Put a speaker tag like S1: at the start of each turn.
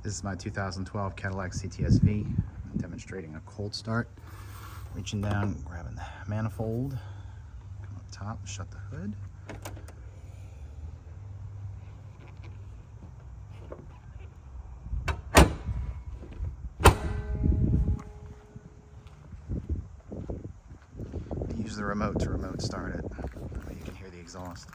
S1: This is my 2012 Cadillac CTS-V. I'm demonstrating a cold start. Reaching down, grabbing the manifold. Come up top, shut the hood. Use the remote to remote start it. You can hear the exhaust.